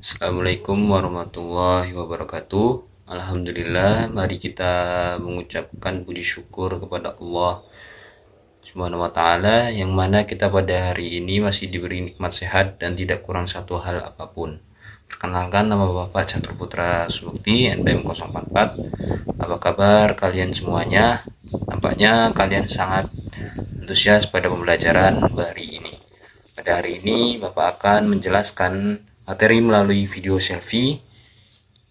Assalamualaikum warahmatullahi wabarakatuh. Alhamdulillah, mari kita mengucapkan puji syukur kepada Allah Subhanahu wa taala yang mana kita pada hari ini masih diberi nikmat sehat dan tidak kurang satu hal apapun. Perkenalkan, nama Bapak Catur Putra Sumukti, NPM 044. Apa kabar kalian semuanya? Nampaknya kalian sangat antusias pada pembelajaran hari ini. Pada hari ini Bapak akan menjelaskan materi melalui video selfie.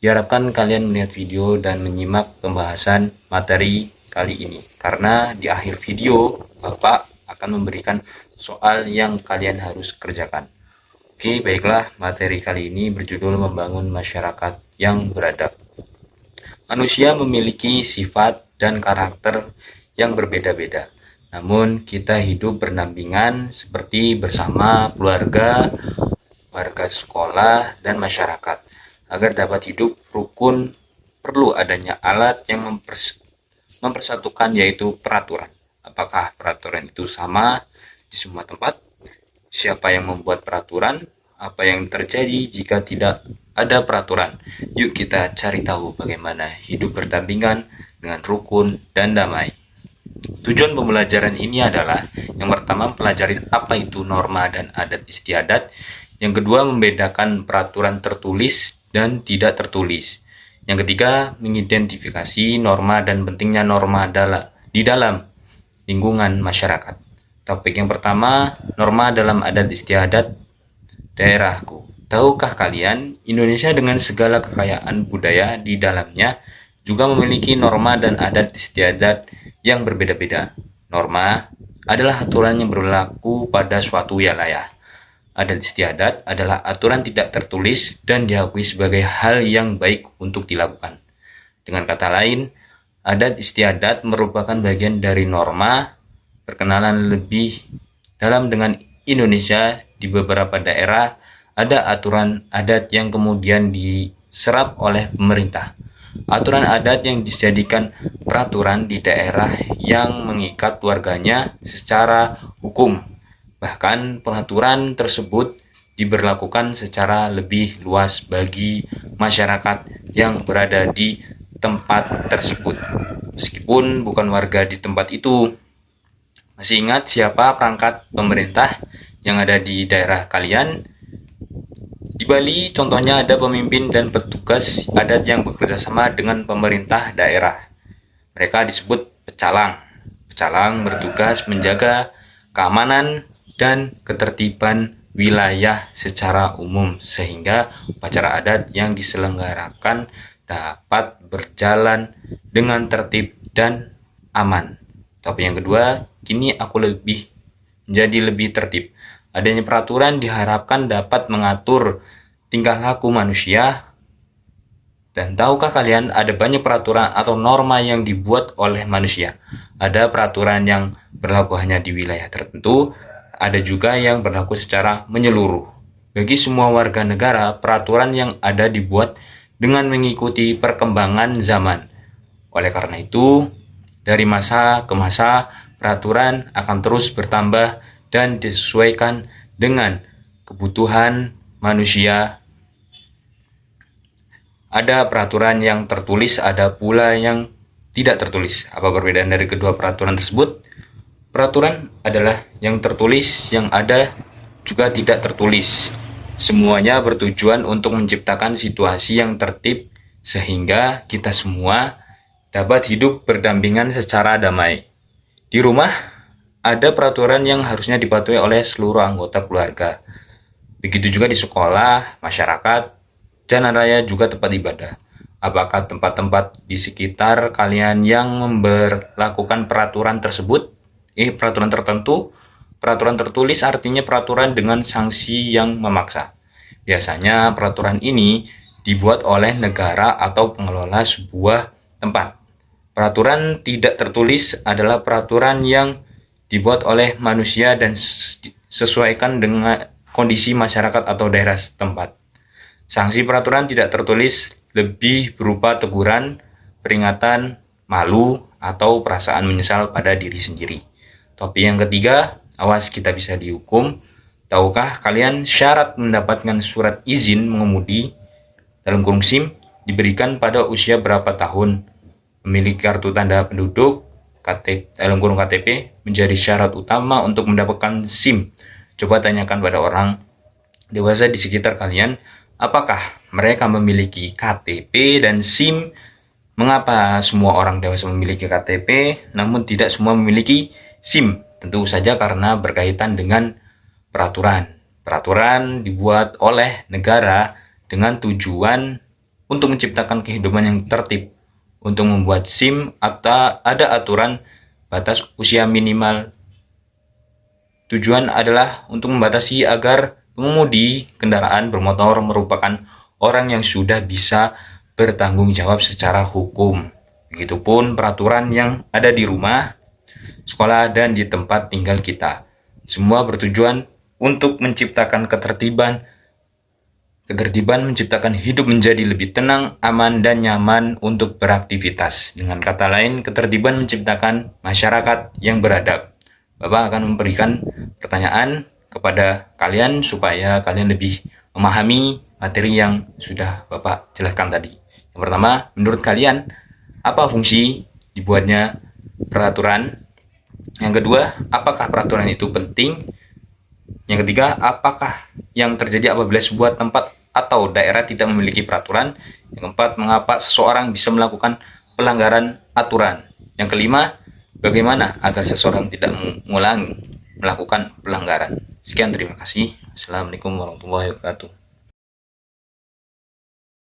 Diharapkan kalian melihat video dan menyimak pembahasan materi kali ini, karena di akhir video Bapak akan memberikan soal yang kalian harus kerjakan. Oke, baiklah, materi kali ini berjudul membangun masyarakat yang beradab. Manusia memiliki sifat dan karakter yang berbeda-beda. Namun kita hidup berdampingan seperti bersama keluarga, warga sekolah, dan masyarakat. Agar dapat hidup rukun, perlu adanya alat yang mempersatukan, yaitu peraturan. Apakah peraturan itu sama di semua tempat? Siapa yang membuat peraturan? Apa yang terjadi jika tidak ada peraturan? Yuk kita cari tahu bagaimana hidup berdampingan dengan rukun dan damai. Tujuan pembelajaran ini adalah yang pertama, mempelajari apa itu norma dan adat istiadat. Yang kedua, membedakan peraturan tertulis dan tidak tertulis. Yang ketiga, mengidentifikasi norma dan pentingnya norma di dalam lingkungan masyarakat. Topik yang pertama, norma dalam adat istiadat daerahku. Tahukah kalian, Indonesia dengan segala kekayaan budaya di dalamnya juga memiliki norma dan adat istiadat yang berbeda-beda. Norma adalah aturan yang berlaku pada suatu wilayah. Adat istiadat adalah aturan tidak tertulis dan diakui sebagai hal yang baik untuk dilakukan. Dengan kata lain, adat istiadat merupakan bagian dari norma. Perkenalan lebih dalam dengan Indonesia, di beberapa daerah ada aturan adat yang kemudian diserap oleh pemerintah. Aturan adat yang dijadikan peraturan di daerah yang mengikat warganya secara hukum. Bahkan peraturan tersebut diberlakukan secara lebih luas bagi masyarakat yang berada di tempat tersebut, meskipun bukan warga di tempat itu. Masih ingat siapa perangkat pemerintah yang ada di daerah kalian? Di Bali contohnya ada pemimpin dan petugas adat yang bekerja sama dengan pemerintah daerah. Mereka disebut pecalang. Pecalang bertugas menjaga keamanan dan ketertiban wilayah secara umum, sehingga upacara adat yang diselenggarakan dapat berjalan dengan tertib dan aman. Tapi yang kedua, kini aku menjadi lebih tertib. Adanya peraturan diharapkan dapat mengatur tingkah laku manusia. Dan tahukah kalian, ada banyak peraturan atau norma yang dibuat oleh manusia. Ada peraturan yang berlaku hanya di wilayah tertentu, ada juga yang berlaku secara menyeluruh. Bagi semua warga negara, peraturan yang ada dibuat dengan mengikuti perkembangan zaman. Oleh karena itu, dari masa ke masa, peraturan akan terus bertambah dan disesuaikan dengan kebutuhan manusia. Ada peraturan yang tertulis, ada pula yang tidak tertulis. Apa perbedaan dari kedua peraturan tersebut? Peraturan adalah yang tertulis, yang ada juga tidak tertulis. Semuanya bertujuan untuk menciptakan situasi yang tertib sehingga kita semua dapat hidup berdampingan secara damai. Di rumah ada peraturan yang harusnya dipatuhi oleh seluruh anggota keluarga. Begitu juga di sekolah, masyarakat, jalan raya, juga tempat ibadah. Apakah tempat-tempat di sekitar kalian yang memberlakukan peraturan tersebut? Peraturan tertentu. Peraturan tertulis artinya peraturan dengan sanksi yang memaksa. Biasanya peraturan ini dibuat oleh negara atau pengelola sebuah tempat. Peraturan tidak tertulis adalah peraturan yang dibuat oleh manusia dan sesuaikan dengan kondisi masyarakat atau daerah setempat. Sanksi peraturan tidak tertulis lebih berupa teguran, peringatan, malu, atau perasaan menyesal pada diri sendiri. Topik yang ketiga, awas kita bisa dihukum. Tahukah kalian syarat mendapatkan surat izin mengemudi dalam kurung SIM diberikan pada usia berapa tahun? Memiliki kartu tanda penduduk KTP, dalam kurung KTP menjadi syarat utama untuk mendapatkan SIM. Coba tanyakan pada orang dewasa di sekitar kalian, apakah mereka memiliki KTP dan SIM? Mengapa semua orang dewasa memiliki KTP namun tidak semua memiliki SIM? Tentu saja karena berkaitan dengan peraturan. Peraturan dibuat oleh negara dengan tujuan untuk menciptakan kehidupan yang tertib. Untuk membuat SIM atau ada aturan batas usia minimal. Tujuan adalah untuk membatasi agar pengemudi kendaraan bermotor merupakan orang yang sudah bisa bertanggung jawab secara hukum. Begitupun peraturan yang ada di rumah, sekolah, dan di tempat tinggal kita. Semua bertujuan untuk menciptakan ketertiban menciptakan hidup menjadi lebih tenang, aman, dan nyaman untuk beraktivitas. Dengan kata lain, ketertiban menciptakan masyarakat yang beradab. Bapak akan memberikan pertanyaan kepada kalian supaya kalian lebih memahami materi yang sudah Bapak jelaskan tadi. Yang pertama, menurut kalian, apa fungsi dibuatnya peraturan? Yang kedua, apakah peraturan itu penting? Yang ketiga, apakah yang terjadi apabila sebuah tempat atau daerah tidak memiliki peraturan? Yang keempat, mengapa seseorang bisa melakukan pelanggaran aturan? Yang kelima, bagaimana agar seseorang tidak mengulangi melakukan pelanggaran? Sekian, terima kasih. Assalamualaikum warahmatullahi wabarakatuh.